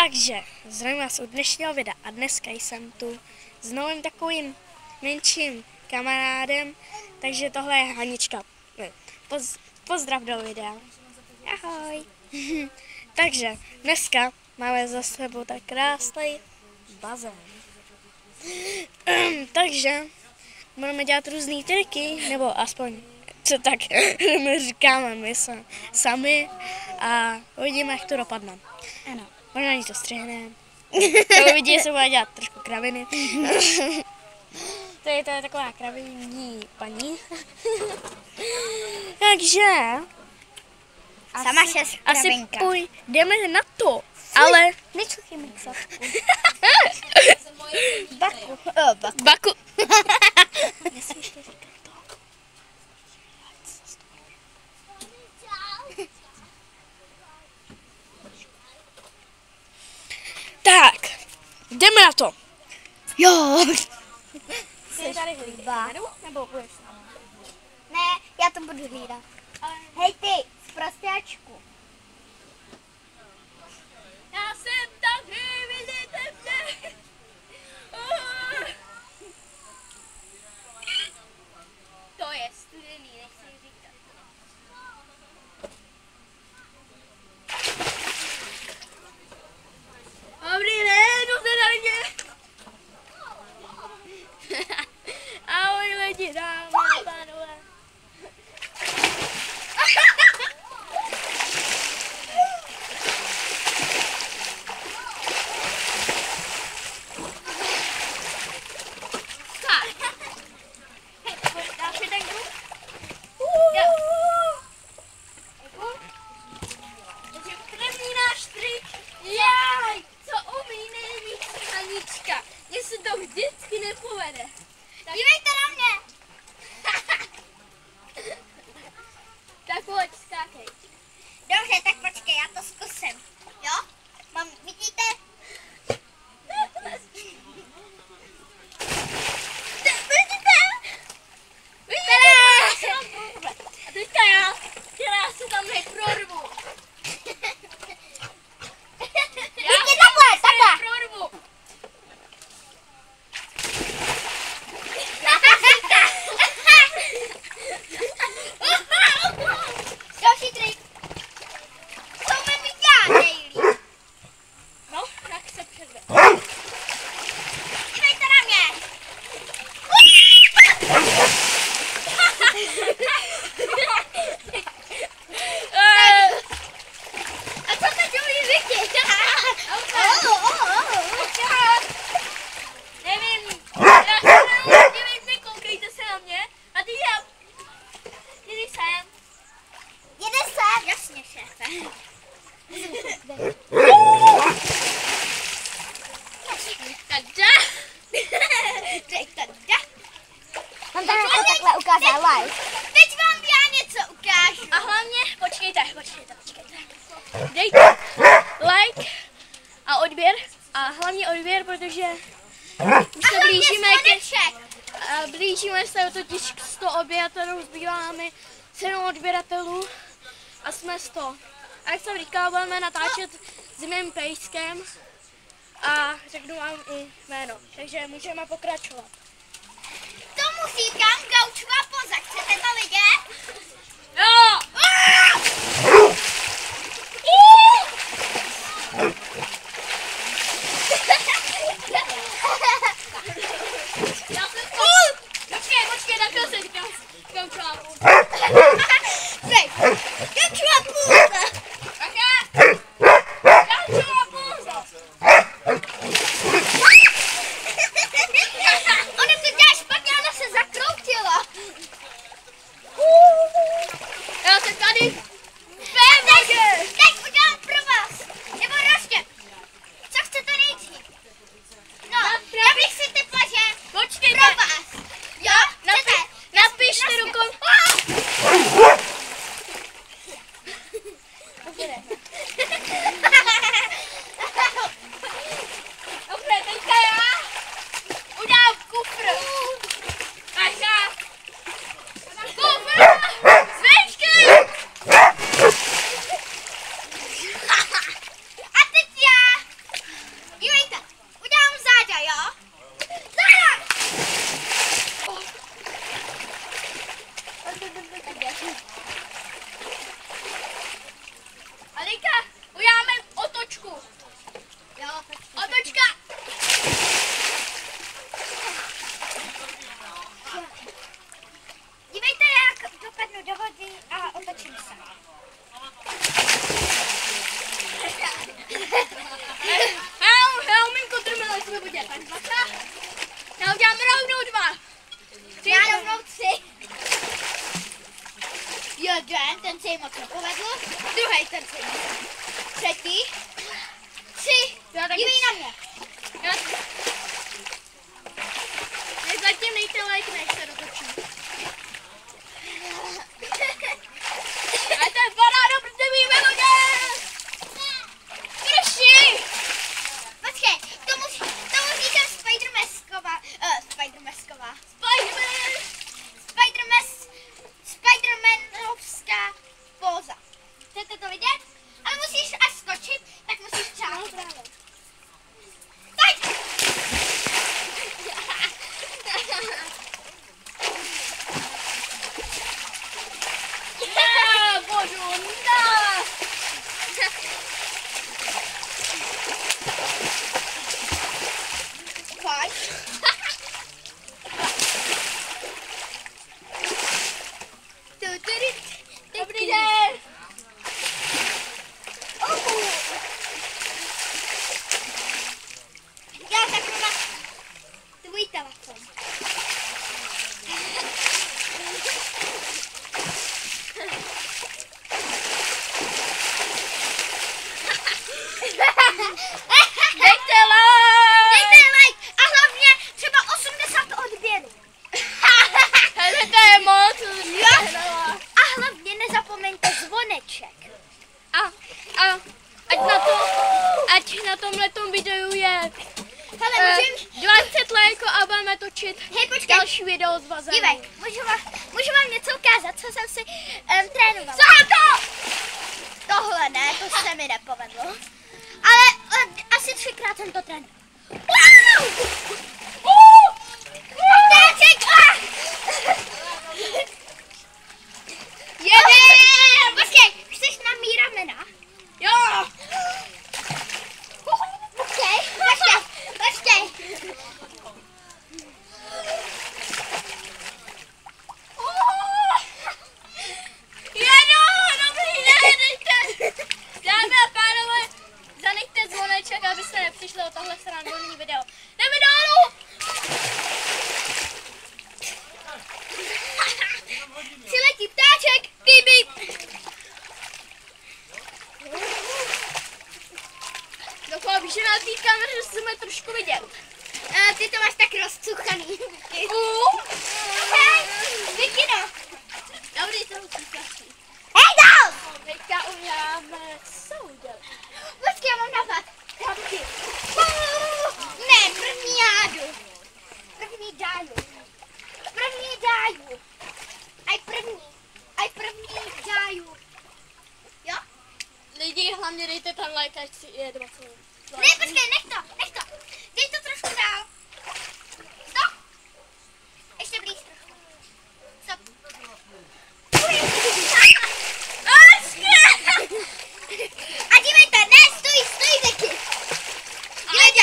Takže, zdravím vás u dnešního videa a dneska jsem tu s novým takovým menším kamarádem, takže tohle je Hanička. Pozdrav do videa. Ahoj. Takže, dneska máme za sebou tak krásný bazén. Takže, budeme dělat různý triky, nebo aspoň co tak my říkáme my sami a uvidíme, jak to dopadne. Ano. Možná ani to střihneme. To uvidí, jestli bude dělat trošku kraviny. To je taková kravinní paní. Takže asi půjdeme na to. Ale nečuchej mi k zadku. Baku. Nesmíš to říkat to. Tak, jdeme na to. Jo. Jsi tady hlídá? Nebo budeš sama? Ne, já to budu hlídat. Hej ty, zprostáčku. Já jsem tady, vidíte mě. To je studený, nechci říkat. Dobrý den, jdu na mě. Ahoj lidi, dámy a pánové. Mně se to vždycky nepovede. Dívejte na mě! Tak pojď, skákej. Dobře, tak počkej, já to zkusím. Jo? Vidíte? A teďka já, která se tam neprorvu. Prorvu. Další trik. Co mi dělá nejlíp? No, tak se předve. Dívejte na mě! A co to dělí Vicky? Nevím, dívejte, koukejte se na mě. A ty já. Jdi sem. Jede sem. Jasně, šéfe. Tada. Mám tady to takhle ukázat live. Teď vám já něco ukážu. A hlavně, počkejte. Dejte like a odběr. A hlavně odběr, protože už se blížíme se totiž k 100 odběratelů, zbývá mi 7 odběratelů a jsme 100. A jak jsem říkal, budeme natáčet s mým pejskem a řeknu vám i jméno, takže můžeme pokračovat. Tomu říkám gaučová poza. Chcete to vidět? Jo! Počkej, na chvíli se říkám gaučová poza. Gaučová poza. Gaučová poza. Ona to dělá špatně, ona se zakroutila. Já se tady Dívej na mě. Zatím nejte like, než se dotočím. A to je paráda, protože víme hodně! Krši! Počkej, to musíte Spidermanovská póza. Chcete to vidět? Ale musíš až skočit, tak musíš přát. Pojď! Božu, ne! Pojď. Dobrý den! Já řeknu na tvůj telefon. Dejte like! Dejte like a hlavně třeba 80 odběrů. Hele, to je moc! A hlavně nezapomeňte zvoneček. Ať na tomhletom videu je Hele, můžem... 20 lajků a budeme točit další video z bazénu. Dívej, můžu vám něco ukázat, co jsem si trénovala. Co to? Tohle ne, to se mi nepovedlo. Ale asi 3krát jsem to trénovala. Wow! Táček! Jedem! Počkej, chceš na mý ramena? Jo! Počkej. Jedu! Dobrý den! Dámy a pánové, zanechte zvoneček, abyste nepřišli o tohle srandovní video. Jdeme dolů! Přiletí ptáček, bip bip. Doufám, že na té kameře jsme trošku vidět. Ty to máš tak rozcuchaný. Vikino. Dobrý, to utíkací. Hej, dál! Teďka uděláme soudel. Počkej, já mám napad. Ne, první já jdu. První dáju. Aj první dáju. Jo? Lidi, hlavně dejte tam like, ať si je 20 minut. Ne, počkej, nech to. Dej to trošku dál. Stop. Ještě blíž trošku. Stop. A dívejte, ne, stojí, Vicky. Dívejte,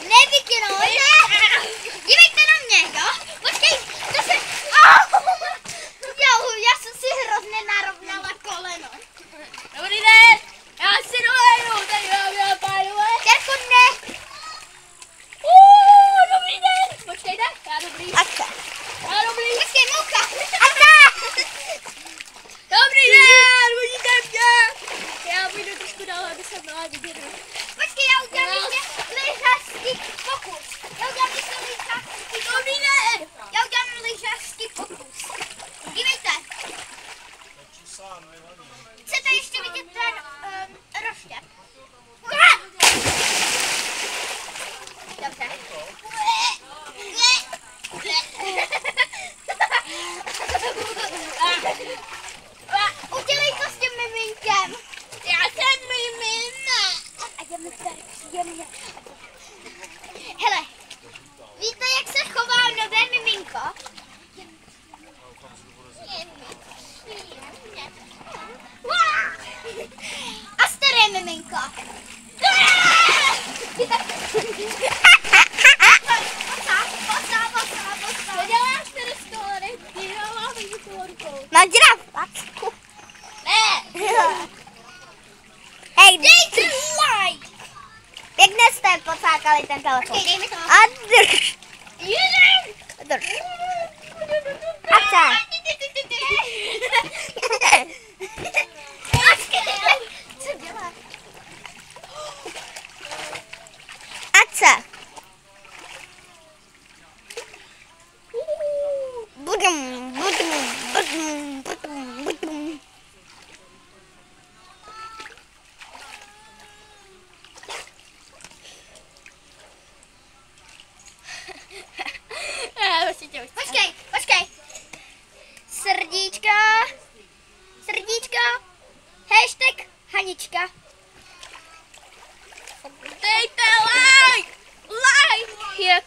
ne, Vicky, no, ne. Dívejte na mě, jo? Počkej, to se... Já jsem si hrozně narovnala koleno. Dobrý den, já si dojedu, tady vám pánové. Terko, ne. Dobrý den. Počkejte, já dobrý. Ačka. Já dobrý. Počkej, mouka. Ačka. Dobrý den, vidíte mě. Já půjdu trošku dál, aby se měla vidět. Počkej, já udělám ještě lyžařský pokus. Dobrý den. Já udělám lyžařský pokus. Dívejte. Chcete ještě vidět ten roštěp? Dobře. Udělej to s tím miminkem. Já jsem mimina. A jdeme tady příjemně. Hele, víte, jak se chová nové miminko? A staré miminko. Mám dělat facku. Ne. Hej, dejte like. Pěkně jste pocákali ten telefon. Okay, dej mi to. A drž. Drž. A co? Co děláš?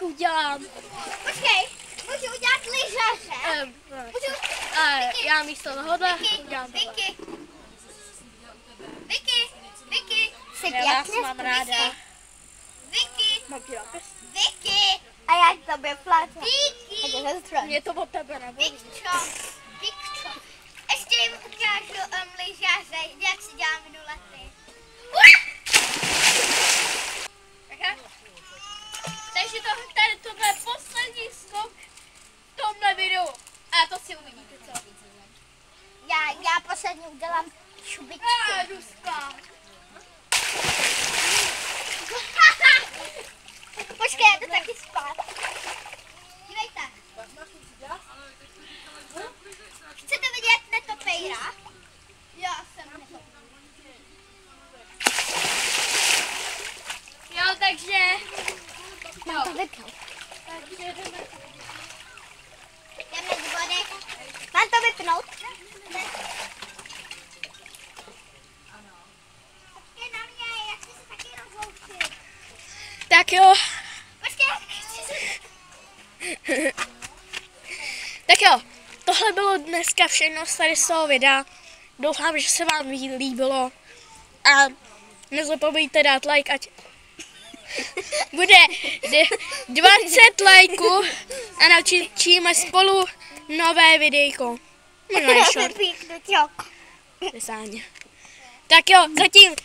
udělám. Počkej, můžu udělat lyžaře. Já místo tohohle udělám tohle. Vicky. Jsi Já pěkně mám ráda. Vicky. Mám ti napis? Vicky. A já k tobě pláču. Vicky. Mě to od tebe nebolí. Vikčo. Ještě jim ukážu lyžaře, jak si dělám minule ty. Takže to bude poslední skok v tomhle videu. A to si uvidíte, co? Já posledně udělám šubičku. Jdu spát. Počkej, já jdu taky spát. Dívejte. Chcete vidět netopejra? Já jsem netopejra. Jo, takže... Mám to vypnout. Jdeme do vody. Mám to vypnout? Počkej na mě, já chci se taky rozloučit. Tak jo. Počkej, Tak jo, tohle bylo dneska všechno z tady z toho videa. Doufám, že se vám líbilo. A nezapomeňte dát like, ať bude 20 lajků a natočíme spolu nové videjko. Možná i short. Tak jo, zatím